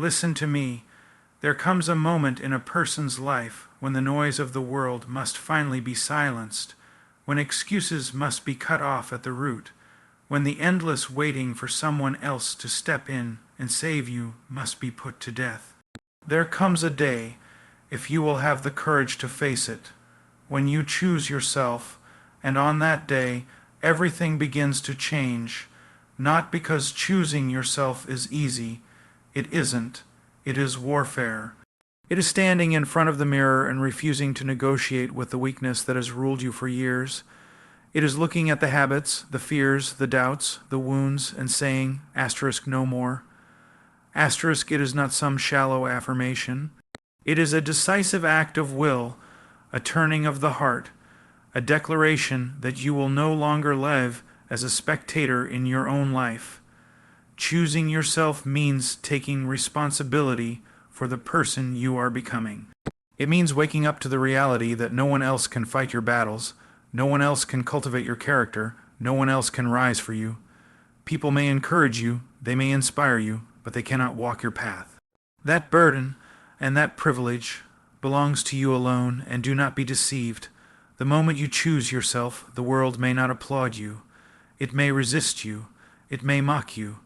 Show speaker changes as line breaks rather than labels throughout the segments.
Listen to me. There comes a moment in a person's life when the noise of the world must finally be silenced, when excuses must be cut off at the root, when the endless waiting for someone else to step in and save you must be put to death. There comes a day, if you will have the courage to face it, when you choose yourself, and on that day everything begins to change, not because choosing yourself is easy. It isn't. It is warfare. It is standing in front of the mirror and refusing to negotiate with the weakness that has ruled you for years. It is looking at the habits, the fears, the doubts, the wounds, and saying, * no more. * it is not some shallow affirmation. It is a decisive act of will, a turning of the heart, a declaration that you will no longer live as a spectator in your own life. Choosing yourself means taking responsibility for the person you are becoming. It means waking up to the reality that no one else can fight your battles, no one else can cultivate your character, no one else can rise for you. People may encourage you, they may inspire you, but they cannot walk your path. That burden and that privilege belongs to you alone, and do not be deceived. The moment you choose yourself, the world may not applaud you. It may resist you. It may mock you.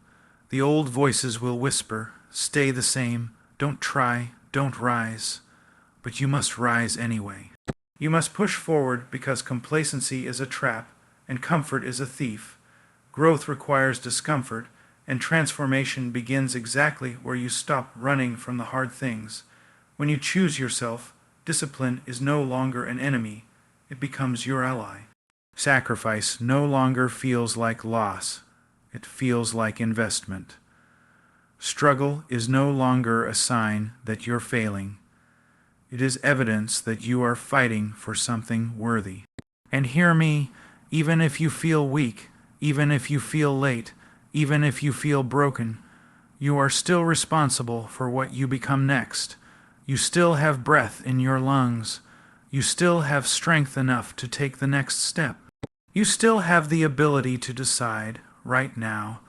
The old voices will whisper, stay the same, don't try, don't rise. But you must rise anyway. You must push forward because complacency is a trap and comfort is a thief. Growth requires discomfort, and transformation begins exactly where you stop running from the hard things. When you choose yourself, discipline is no longer an enemy. It becomes your ally. Sacrifice no longer feels like loss. It feels like investment. Struggle is no longer a sign that you're failing. It is evidence that you are fighting for something worthy. And hear me, even if you feel weak, even if you feel late, even if you feel broken, you are still responsible for what you become next. You still have breath in your lungs. You still have strength enough to take the next step. You still have the ability to decide, right now,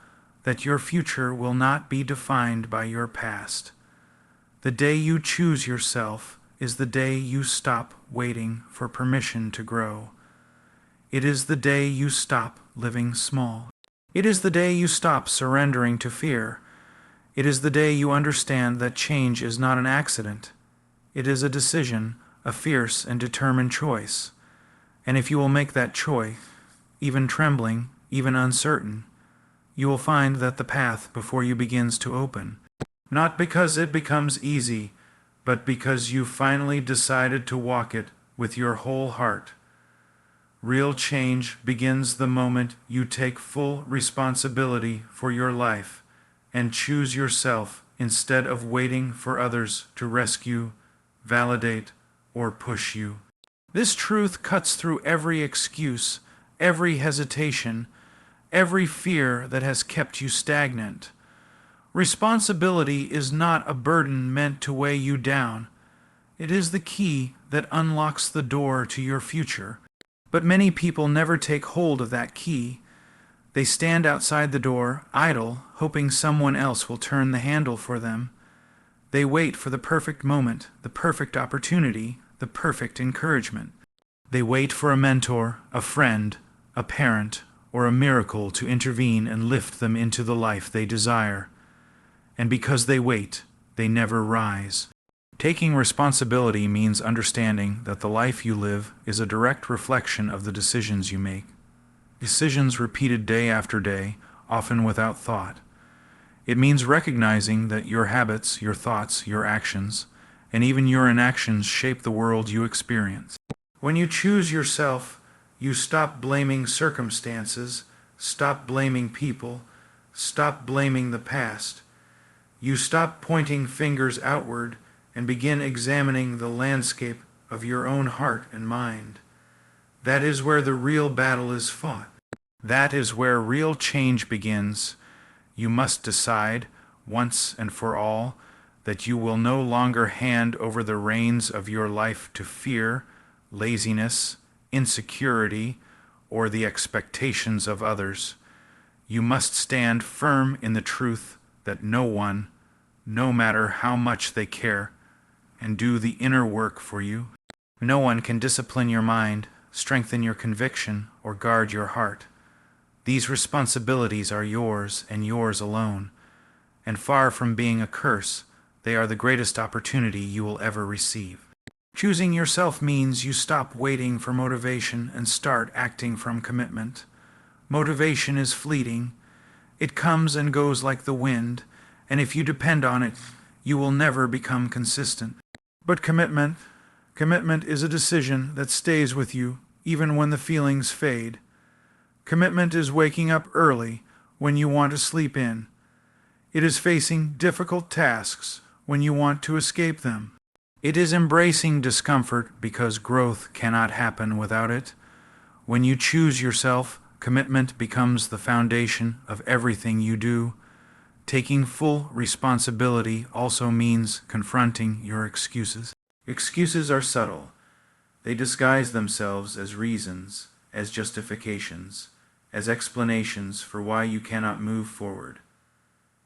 that your future will not be defined by your past. The day you choose yourself is the day you stop waiting for permission to grow. It is the day you stop living small. It is the day you stop surrendering to fear. It is the day you understand that change is not an accident. It is a decision, a fierce and determined choice. And if you will make that choice, even trembling, even uncertain, you will find that the path before you begins to open. Not because it becomes easy, but because you finally decided to walk it with your whole heart. Real change begins the moment you take full responsibility for your life and choose yourself instead of waiting for others to rescue, validate, or push you. This truth cuts through every excuse, every hesitation, every fear that has kept you stagnant. Responsibility is not a burden meant to weigh you down. It is the key that unlocks the door to your future. But many people never take hold of that key. They stand outside the door, idle, hoping someone else will turn the handle for them. They wait for the perfect moment, the perfect opportunity, the perfect encouragement. They wait for a mentor, a friend, a parent, or a miracle to intervene and lift them into the life they desire. And because they wait, they never rise. Taking responsibility means understanding that the life you live is a direct reflection of the decisions you make. Decisions repeated day after day, often without thought. It means recognizing that your habits, your thoughts, your actions, and even your inactions shape the world you experience. When you choose yourself, you stop blaming circumstances, stop blaming people, stop blaming the past. You stop pointing fingers outward and begin examining the landscape of your own heart and mind. That is where the real battle is fought. That is where real change begins. You must decide, once and for all, that you will no longer hand over the reins of your life to fear, laziness, insecurity, or the expectations of others. You must stand firm in the truth that no one, no matter how much they care, and do the inner work for you. No one can discipline your mind, strengthen your conviction, or guard your heart. These responsibilities are yours and yours alone, and far from being a curse, they are the greatest opportunity you will ever receive. Choosing yourself means you stop waiting for motivation and start acting from commitment. Motivation is fleeting. It comes and goes like the wind, and if you depend on it, you will never become consistent. But commitment is a decision that stays with you even when the feelings fade. Commitment is waking up early when you want to sleep in. It is facing difficult tasks when you want to escape them. It is embracing discomfort because growth cannot happen without it. When you choose yourself, commitment becomes the foundation of everything you do. Taking full responsibility also means confronting your excuses. Excuses are subtle. They disguise themselves as reasons, as justifications, as explanations for why you cannot move forward.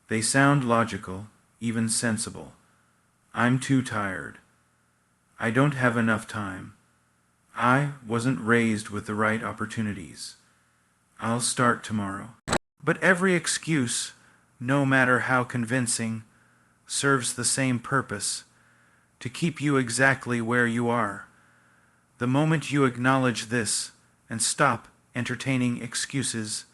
They sound logical, even sensible. I'm too tired. I don't have enough time. I wasn't raised with the right opportunities. I'll start tomorrow. But every excuse, no matter how convincing, serves the same purpose: to keep you exactly where you are. The moment you acknowledge this and stop entertaining excuses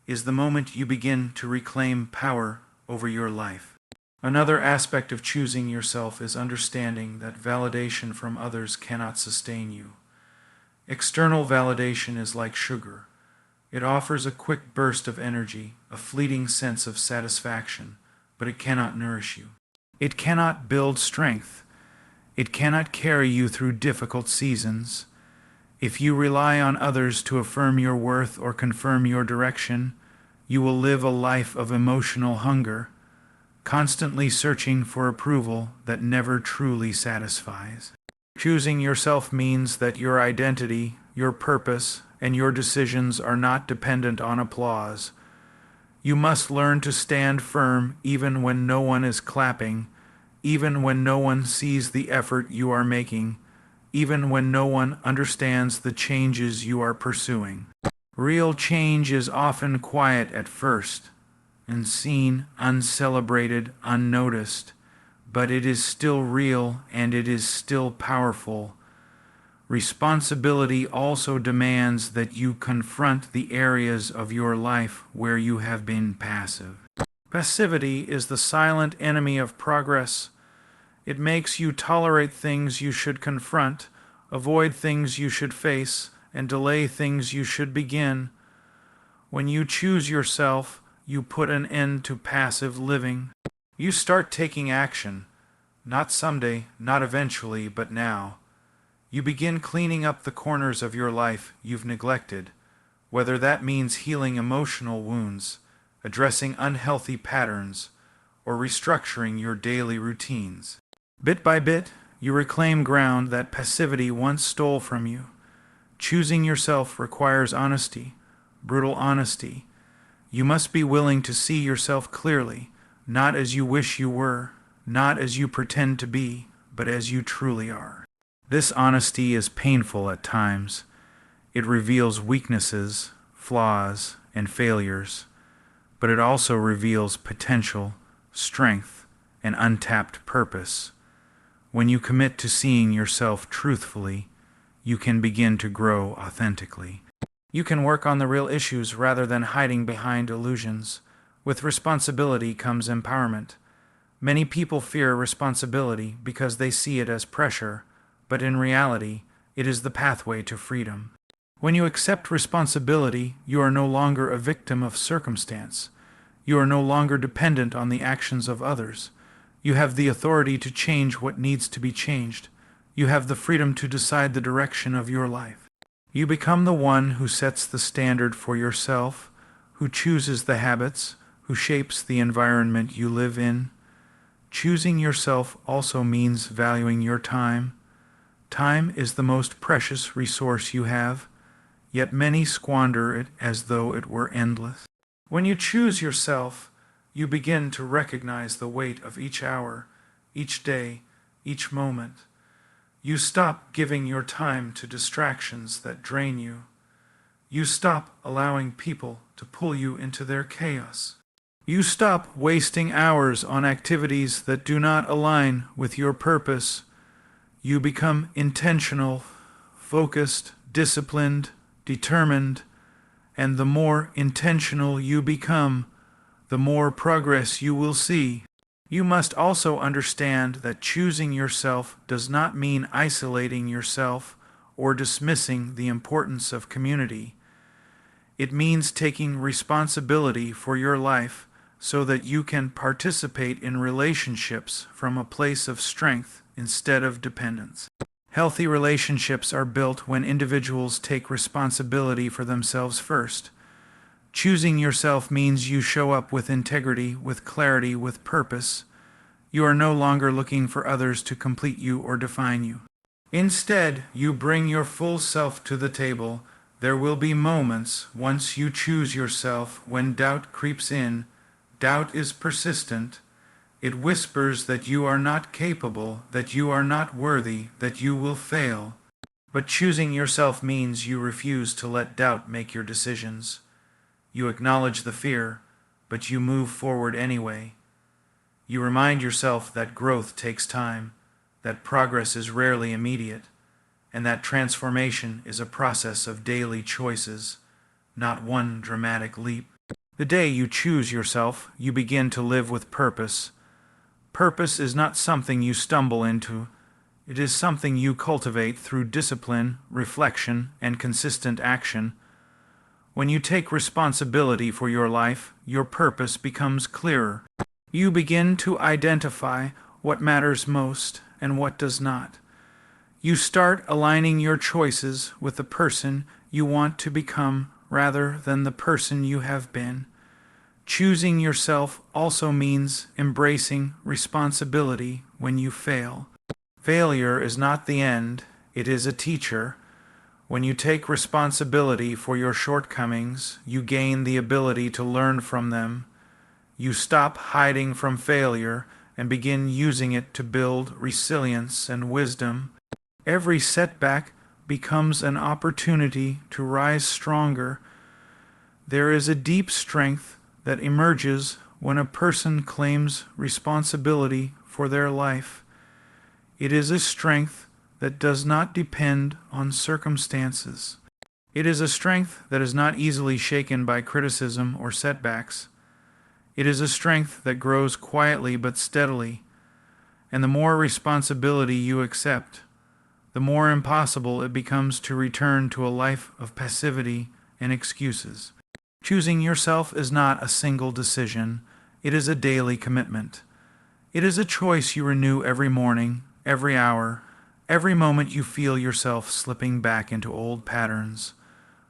is the moment you begin to reclaim power over your life. Another aspect of choosing yourself is understanding that validation from others cannot sustain you. External validation is like sugar. It offers a quick burst of energy, a fleeting sense of satisfaction, but it cannot nourish you. It cannot build strength. It cannot carry you through difficult seasons. If you rely on others to affirm your worth or confirm your direction, you will live a life of emotional hunger, constantly searching for approval that never truly satisfies. Choosing yourself means that your identity, your purpose, and your decisions are not dependent on applause. You must learn to stand firm even when no one is clapping, even when no one sees the effort you are making, even when no one understands the changes you are pursuing. Real change is often quiet at first, unseen, uncelebrated, unnoticed, but it is still real and it is still powerful. Responsibility also demands that you confront the areas of your life where you have been passive. Passivity is the silent enemy of progress. It makes you tolerate things you should confront, avoid things you should face, and delay things you should begin. When you choose yourself, you put an end to passive living. You start taking action, not someday, not eventually, but now. You begin cleaning up the corners of your life you've neglected, whether that means healing emotional wounds, addressing unhealthy patterns, or restructuring your daily routines. Bit by bit, you reclaim ground that passivity once stole from you. Choosing yourself requires honesty, brutal honesty. You must be willing to see yourself clearly, not as you wish you were, not as you pretend to be, but as you truly are. This honesty is painful at times. It reveals weaknesses, flaws, and failures, but it also reveals potential, strength, and untapped purpose. When you commit to seeing yourself truthfully, you can begin to grow authentically. You can work on the real issues rather than hiding behind illusions. With responsibility comes empowerment. Many people fear responsibility because they see it as pressure, but in reality, it is the pathway to freedom. When you accept responsibility, you are no longer a victim of circumstance. You are no longer dependent on the actions of others. You have the authority to change what needs to be changed. You have the freedom to decide the direction of your life. You become the one who sets the standard for yourself, who chooses the habits, who shapes the environment you live in. Choosing yourself also means valuing your time. Time is the most precious resource you have, yet many squander it as though it were endless. When you choose yourself, You begin to recognize the weight of each hour, each day, each moment. You stop giving your time to distractions that drain you. You stop allowing people to pull you into their chaos. You stop wasting hours on activities that do not align with your purpose. You become intentional, focused, disciplined, determined, and the more intentional you become, the more progress you will see. You must also understand that choosing yourself does not mean isolating yourself or dismissing the importance of community. It means taking responsibility for your life so that you can participate in relationships from a place of strength instead of dependence. Healthy relationships are built when individuals take responsibility for themselves first. Choosing yourself means you show up with integrity, with clarity, with purpose. You are no longer looking for others to complete you or define you. Instead, you bring your full self to the table. There will be moments, once you choose yourself, when doubt creeps in. Doubt is persistent. It whispers that you are not capable, that you are not worthy, that you will fail. But choosing yourself means you refuse to let doubt make your decisions. You acknowledge the fear, but you move forward anyway. You remind yourself that growth takes time, that progress is rarely immediate, and that transformation is a process of daily choices, not one dramatic leap. The day you choose yourself, you begin to live with purpose. Purpose is not something you stumble into. It is something you cultivate through discipline, reflection, and consistent action. When you take responsibility for your life, your purpose becomes clearer. You begin to identify what matters most and what does not. You start aligning your choices with the person you want to become rather than the person you have been. Choosing yourself also means embracing responsibility when you fail. Failure is not the end, it is a teacher. When you take responsibility for your shortcomings, you gain the ability to learn from them. You stop hiding from failure and begin using it to build resilience and wisdom. Every setback becomes an opportunity to rise stronger. There is a deep strength that emerges when a person claims responsibility for their life. It is a strength that does not depend on circumstances. It is a strength that is not easily shaken by criticism or setbacks. It is a strength that grows quietly but steadily, and the more responsibility you accept, the more impossible it becomes to return to a life of passivity and excuses. Choosing yourself is not a single decision, it is a daily commitment. It is a choice you renew every morning, every hour, every moment you feel yourself slipping back into old patterns.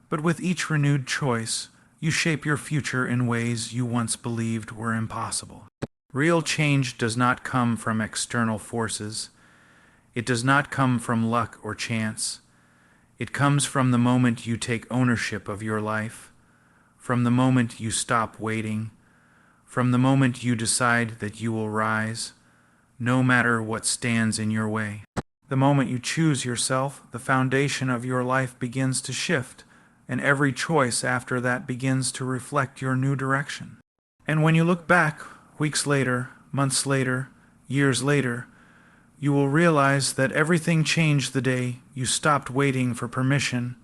But with each renewed choice, you shape your future in ways you once believed were impossible. Real change does not come from external forces. It does not come from luck or chance. It comes from the moment you take ownership of your life, from the moment you stop waiting, from the moment you decide that you will rise, no matter what stands in your way. The moment you choose yourself, the foundation of your life begins to shift, and every choice after that begins to reflect your new direction. And when you look back, weeks later, months later, years later, you will realize that everything changed the day you stopped waiting for permission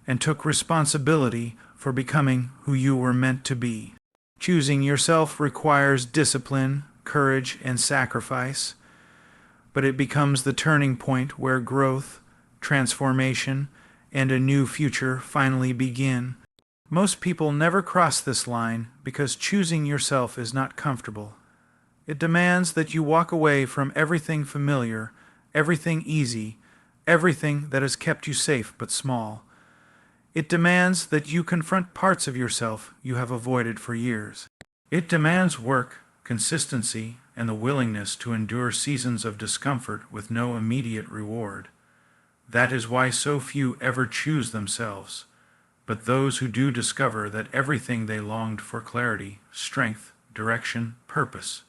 and took responsibility for becoming who you were meant to be. Choosing yourself requires discipline, courage, and sacrifice, but it becomes the turning point where growth, transformation, and a new future finally begin. Most people never cross this line because choosing yourself is not comfortable. It demands that you walk away from everything familiar, everything easy, everything that has kept you safe but small. It demands that you confront parts of yourself you have avoided for years. It demands work, consistency, and the willingness to endure seasons of discomfort with no immediate reward. That is why so few ever choose themselves. But those who do discover that everything they longed for clarity, strength, direction, purpose,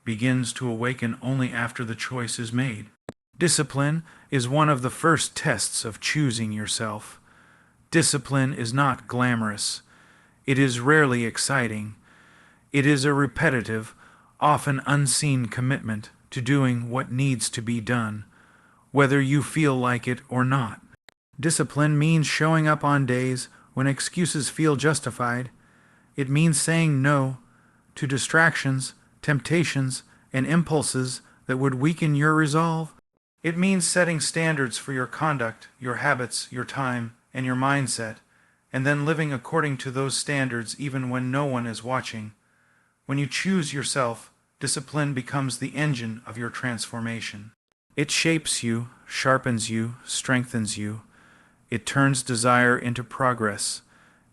begins to awaken only after the choice is made. Discipline is one of the first tests of choosing yourself. Discipline is not glamorous. It is rarely exciting. It is a repetitive, often unseen commitment to doing what needs to be done, whether you feel like it or not. Discipline means showing up on days when excuses feel justified. It means saying no to distractions, temptations, and impulses that would weaken your resolve. It means setting standards for your conduct, your habits, your time, and your mindset, and then living according to those standards even when no one is watching. When you choose yourself, discipline becomes the engine of your transformation. It shapes you, sharpens you, strengthens you. It turns desire into progress.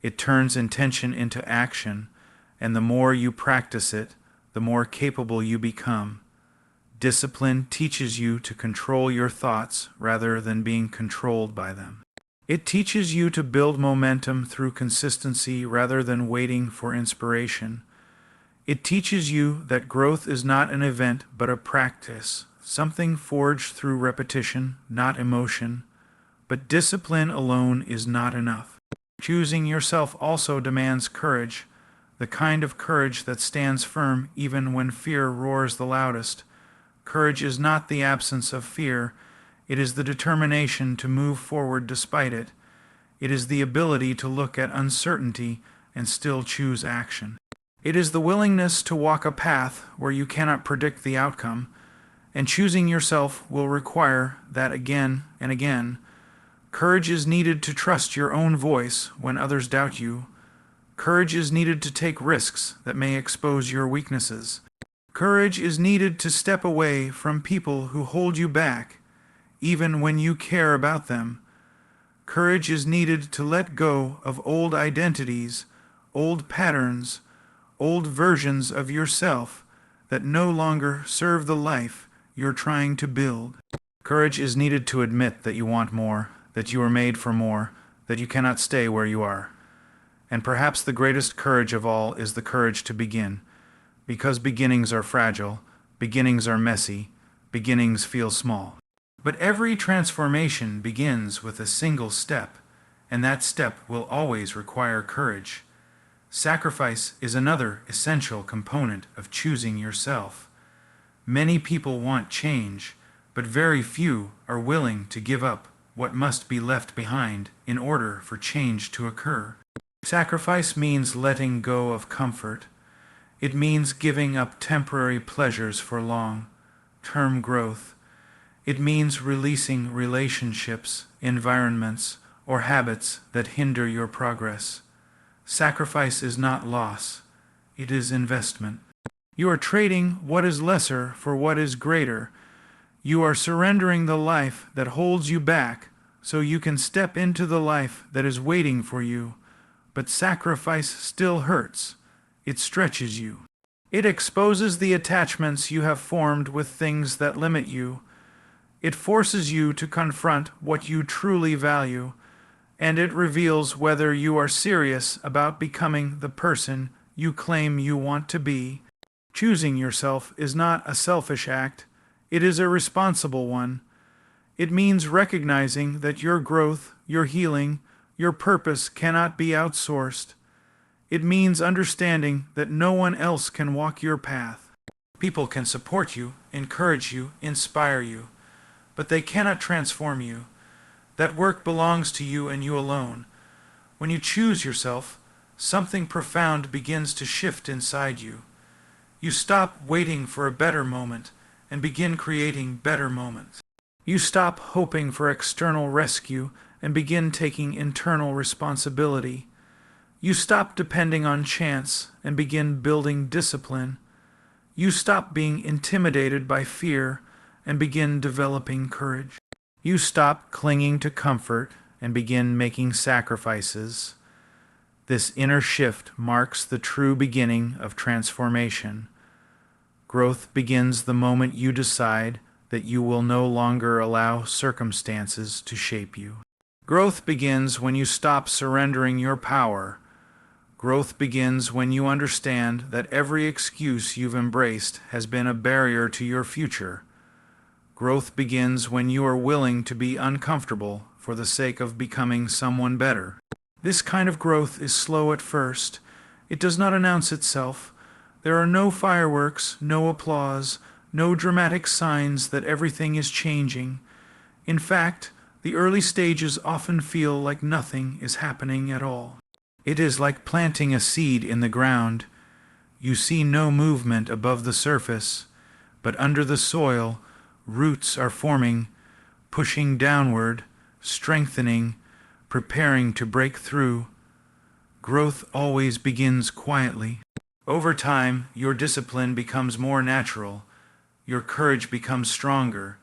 It turns intention into action, and the more you practice it, the more capable you become. Discipline teaches you to control your thoughts rather than being controlled by them. It teaches you to build momentum through consistency rather than waiting for inspiration. It teaches you that growth is not an event but a practice, something forged through repetition, not emotion. But discipline alone is not enough. Choosing yourself also demands courage, the kind of courage that stands firm even when fear roars the loudest. Courage is not the absence of fear. It is the determination to move forward despite it. It is the ability to look at uncertainty and still choose action. It is the willingness to walk a path where you cannot predict the outcome, and choosing yourself will require that again and again. Courage is needed to trust your own voice when others doubt you. Courage is needed to take risks that may expose your weaknesses. Courage is needed to step away from people who hold you back, even when you care about them. Courage is needed to let go of old identities, old patterns, old versions of yourself that no longer serve the life you're trying to build. Courage is needed to admit that you want more, that you are made for more, that you cannot stay where you are. And perhaps the greatest courage of all is the courage to begin. Because beginnings are fragile, beginnings are messy, beginnings feel small. But every transformation begins with a single step, and that step will always require courage. Sacrifice is another essential component of choosing yourself. Many people want change, but very few are willing to give up what must be left behind in order for change to occur. Sacrifice means letting go of comfort. It means giving up temporary pleasures for long-term growth. It means releasing relationships, environments, or habits that hinder your progress. Sacrifice is not loss. It is investment. You are trading what is lesser for what is greater. You are surrendering the life that holds you back so you can step into the life that is waiting for you. But sacrifice still hurts. It stretches you. It exposes the attachments you have formed with things that limit you. It forces you to confront what you truly value, and it reveals whether you are serious about becoming the person you claim you want to be. Choosing yourself is not a selfish act. It is a responsible one. It means recognizing that your growth, your healing, your purpose cannot be outsourced. It means understanding that no one else can walk your path. People can support you, encourage you, inspire you, but they cannot transform you. That work belongs to you and you alone. When you choose yourself, something profound begins to shift inside you. You stop waiting for a better moment and begin creating better moments. You stop hoping for external rescue and begin taking internal responsibility. You stop depending on chance and begin building discipline. You stop being intimidated by fear and begin developing courage. You stop clinging to comfort and begin making sacrifices. This inner shift marks the true beginning of transformation. Growth begins the moment you decide that you will no longer allow circumstances to shape you. Growth begins when you stop surrendering your power. Growth begins when you understand that every excuse you've embraced has been a barrier to your future. Growth begins when you are willing to be uncomfortable for the sake of becoming someone better. This kind of growth is slow at first. It does not announce itself. There are no fireworks, no applause, no dramatic signs that everything is changing. In fact, the early stages often feel like nothing is happening at all. It is like planting a seed in the ground. You see no movement above the surface, but under the soil, roots are forming, pushing downward, strengthening, preparing to break through. Growth always begins quietly. Over time, your discipline becomes more natural, your courage becomes stronger,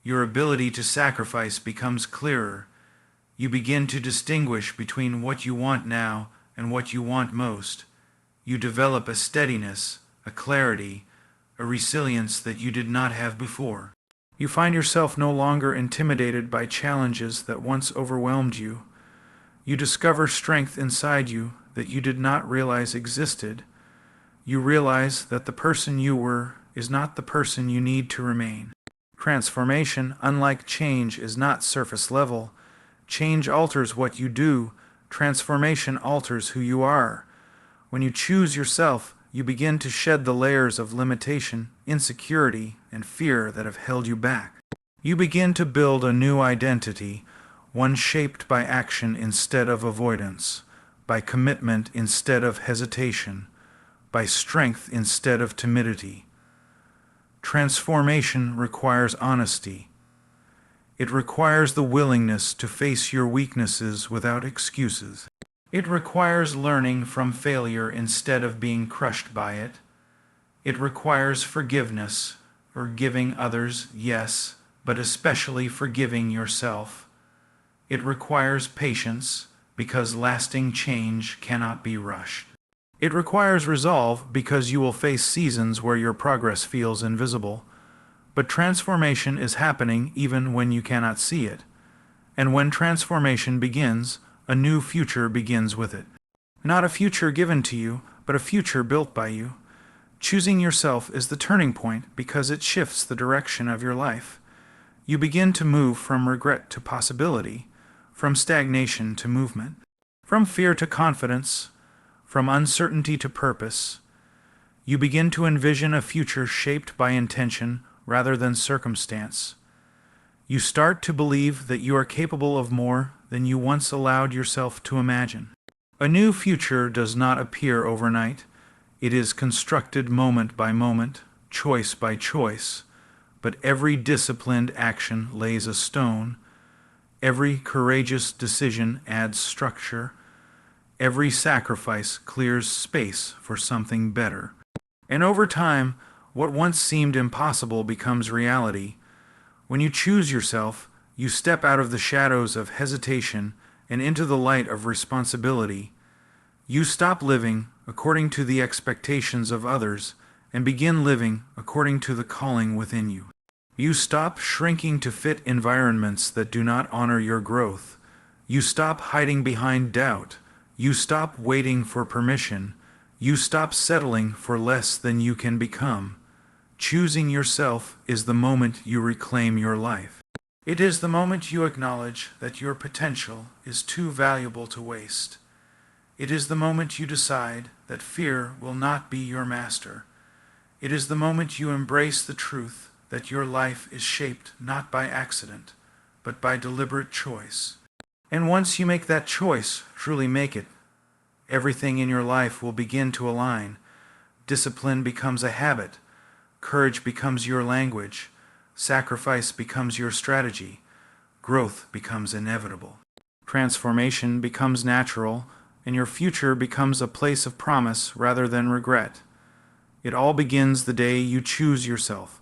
your ability to sacrifice becomes clearer. You begin to distinguish between what you want now and what you want most. You develop a steadiness, a clarity, a resilience that you did not have before. You find yourself no longer intimidated by challenges that once overwhelmed you. You discover strength inside you that you did not realize existed. You realize that the person you were is not the person you need to remain. Transformation, unlike change, is not surface level. Change alters what you do. Transformation alters who you are. When you choose yourself, you begin to shed the layers of limitation, insecurity, and fear that have held you back. You begin to build a new identity, one shaped by action instead of avoidance, by commitment instead of hesitation, by strength instead of timidity. Transformation requires honesty. It requires the willingness to face your weaknesses without excuses. It requires learning from failure instead of being crushed by it. It requires forgiveness, forgiving others, yes, but especially forgiving yourself. It requires patience, because lasting change cannot be rushed. It requires resolve, because you will face seasons where your progress feels invisible. But transformation is happening even when you cannot see it. And when transformation begins, a new future begins with it. Not a future given to you, but a future built by you. Choosing yourself is the turning point because it shifts the direction of your life. You begin to move from regret to possibility, from stagnation to movement, from fear to confidence, from uncertainty to purpose. You begin to envision a future shaped by intention rather than circumstance. You start to believe that you are capable of more than you once allowed yourself to imagine. A new future does not appear overnight. It is constructed moment by moment, choice by choice, but every disciplined action lays a stone. Every courageous decision adds structure. Every sacrifice clears space for something better. And over time, what once seemed impossible becomes reality. When you choose yourself, you step out of the shadows of hesitation and into the light of responsibility. You stop living according to the expectations of others and begin living according to the calling within you. You stop shrinking to fit environments that do not honor your growth. You stop hiding behind doubt. You stop waiting for permission. You stop settling for less than you can become. Choosing yourself is the moment you reclaim your life. It is the moment you acknowledge that your potential is too valuable to waste. It is the moment you decide that fear will not be your master. It is the moment you embrace the truth that your life is shaped not by accident, but by deliberate choice. And once you make that choice, truly make it, everything in your life will begin to align. Discipline becomes a habit. Courage becomes your language. Sacrifice becomes your strategy. Growth becomes inevitable. Transformation becomes natural, and your future becomes a place of promise rather than regret. It all begins the day you choose yourself,